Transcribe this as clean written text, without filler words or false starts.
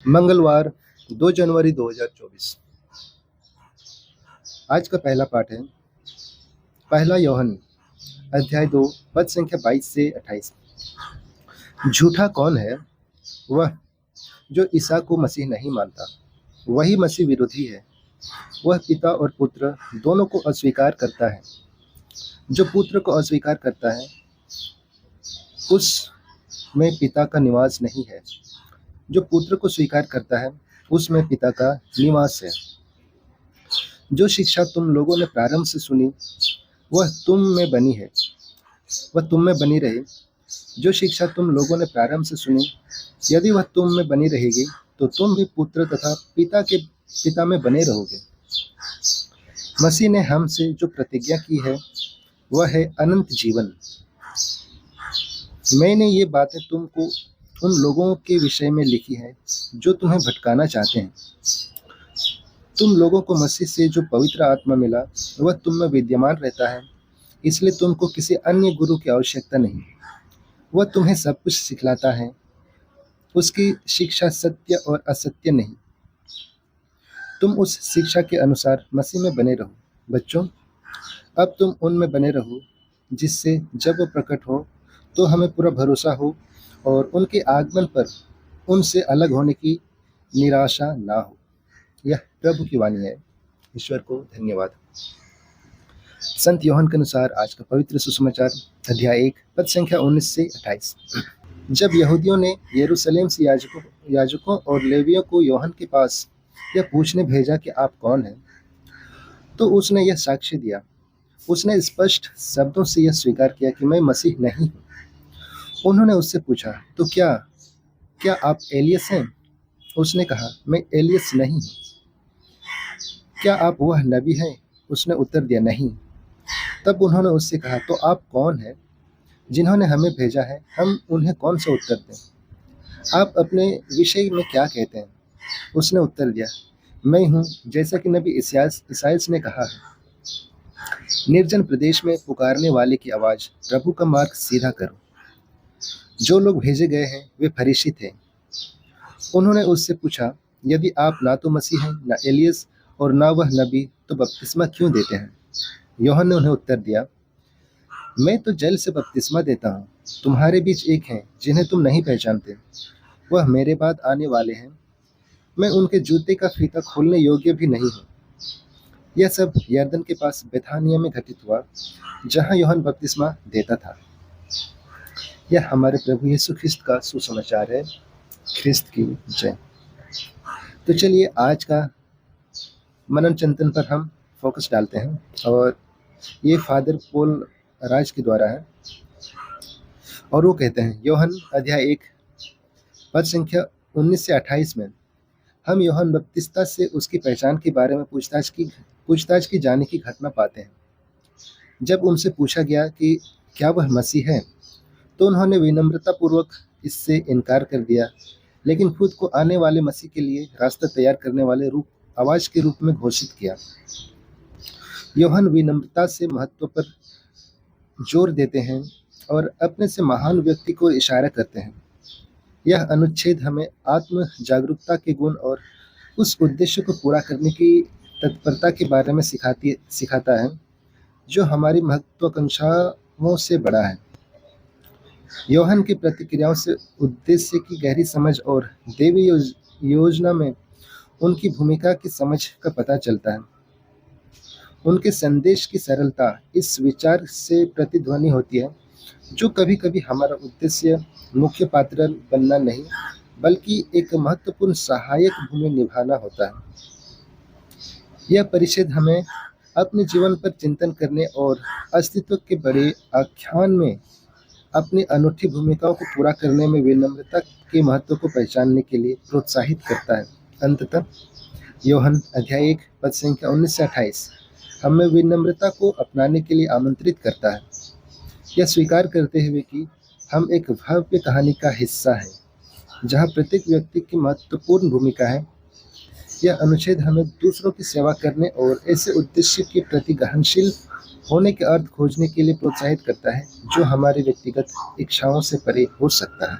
मंगलवार 2 जनवरी 2024। आज का पहला पाठ है पहला यूहन्ना अध्याय 2 पद संख्या 22 से 28। झूठा कौन है? वह जो ईसा को मसीह नहीं मानता, वही मसीह विरोधी है। वह पिता और पुत्र दोनों को अस्वीकार करता है। जो पुत्र को अस्वीकार करता है उस में पिता का निवास नहीं है। जो पुत्र को स्वीकार करता है उसमें पिता का निवास है। जो शिक्षा तुम लोगों ने प्रारंभ से सुनी वह तुम में बनी है, वह तुम में बनी रहे। जो शिक्षा तुम लोगों ने प्रारंभ से सुनी, यदि वह तुम में बनी रहेगी तो तुम भी पुत्र तथा पिता में बने रहोगे। मसीह ने हमसे जो प्रतिज्ञा की है वह है अनंत जीवन। मैंने ये बातें तुमको उन लोगों के विषय में लिखी है जो तुम्हें भटकाना चाहते हैं। तुम लोगों को मसीह से जो पवित्र आत्मा मिला वह तुम में विद्यमान रहता है, इसलिए तुमको किसी अन्य गुरु की आवश्यकता नहीं। वह तुम्हें सब कुछ सिखलाता है। उसकी शिक्षा सत्य और असत्य नहीं। तुम उस शिक्षा के अनुसार मसीह में बने रहो। बच्चों, अब तुम उनमें बने रहो, जिससे जब वो प्रकट हो तो हमें पूरा भरोसा हो और उनके आगमन पर उनसे अलग होने की निराशा ना हो। यह प्रभु की वाणी है। ईश्वर को धन्यवाद। संत यूहन्ना के अनुसार आज का पवित्र सुसमाचार अध्याय 1 पद संख्या 19 से 28। जब यहूदियों ने यरूशलेम से याजकों और लेवियों को यूहन्ना के पास यह पूछने भेजा कि आप कौन हैं, तो उसने यह साक्ष्य दिया। उसने स्पष्ट शब्दों से यह स्वीकार किया कि मैं मसीह नहीं हूँ। उन्होंने उससे पूछा, तो क्या आप एलियस हैं? उसने कहा, मैं एलियस नहीं हूँ। क्या आप वह नबी हैं? उसने उत्तर दिया, नहीं। तब उन्होंने उससे कहा, तो आप कौन हैं? जिन्होंने हमें भेजा है हम उन्हें कौन सा उत्तर दें? आप अपने विषय में क्या कहते हैं? उसने उत्तर दिया, मैं हूँ जैसा कि नबी इसायास ने कहा है, निर्जन प्रदेश में पुकारने वाले की आवाज़, प्रभु का मार्ग सीधा करो। जो लोग भेजे गए हैं वे फरीसी थे। उन्होंने उससे पूछा, यदि आप ना तो मसीह हैं, ना एलियस और ना वह नबी, तो बपतिस्मा क्यों देते हैं? यूहन्ना ने उन्हें उत्तर दिया, मैं तो जल से बपतिस्मा देता हूँ। तुम्हारे बीच एक हैं जिन्हें तुम नहीं पहचानते। वह मेरे बाद आने वाले हैं। मैं उनके जूते का फीता खोलने योग्य भी नहीं हूँ। यह सब यरदन के पास बेथानिया में घटित हुआ, जहाँ यूहन्ना बपतिस्मा देता था। यह हमारे प्रभु यीशु ख्रिस्त का सुसमाचार है। ख्रिस्त की जय। तो चलिए आज का मनन चिंतन पर हम फोकस डालते हैं, और ये फादर पॉल राज के द्वारा है। और वो कहते हैं, यूहन्ना अध्याय 1 पद संख्या 19 से 28 में हम यूहन्ना बपतिस्ता से उसकी पहचान के बारे में पूछताछ की जाने की घटना पाते हैं। जब उनसे पूछा गया कि क्या वह मसीह है, तो उन्होंने विनम्रतापूर्वक इससे इनकार कर दिया, लेकिन खुद को आने वाले मसीह के लिए रास्ता तैयार करने वाले आवाज़ के रूप में घोषित किया। यूहन्ना विनम्रता से महत्व पर जोर देते हैं और अपने से महान व्यक्ति को इशारा करते हैं। यह अनुच्छेद हमें आत्म जागरूकता के गुण और उस उद्देश्य को पूरा करने की तत्परता के बारे में सिखाता है जो हमारी महत्वाकांक्षाओं से बड़ा है। यूहन्ना की प्रतिक्रियाओं से उद्देश्य की गहरी समझ और देवी योजना में उनकी भूमिका की समझ का पता चलता है। उनके संदेश की सरलता इस विचार से प्रतिध्वनि होती है, जो कभी कभी हमारा उद्देश्य मुख्य पात्र बनना नहीं, बल्कि एक महत्वपूर्ण सहायक भूमि निभाना होता है। यह परिच्छेद हमें अपने जीवन पर चिंतन करने और अस्तित्व के बड़े आख्यान में अपनी अनूठी भूमिकाओं को पूरा करने में विनम्रता के महत्व को पहचानने के लिए प्रोत्साहित करता है। अंततः यूहन्ना अध्याय 1 पद संख्या 19 से 28 हमें विनम्रता को अपनाने के लिए आमंत्रित करता है, यह स्वीकार करते हुए कि हम एक भव्य कहानी का हिस्सा हैं, जहाँ प्रत्येक व्यक्ति की महत्वपूर्ण भूमिका है। यह अनुच्छेद हमें दूसरों की सेवा करने और ऐसे उद्देश्य के प्रति ग्रहणशील होने के अर्थ खोजने के लिए प्रोत्साहित करता है जो हमारी व्यक्तिगत इच्छाओं से परे हो सकता है।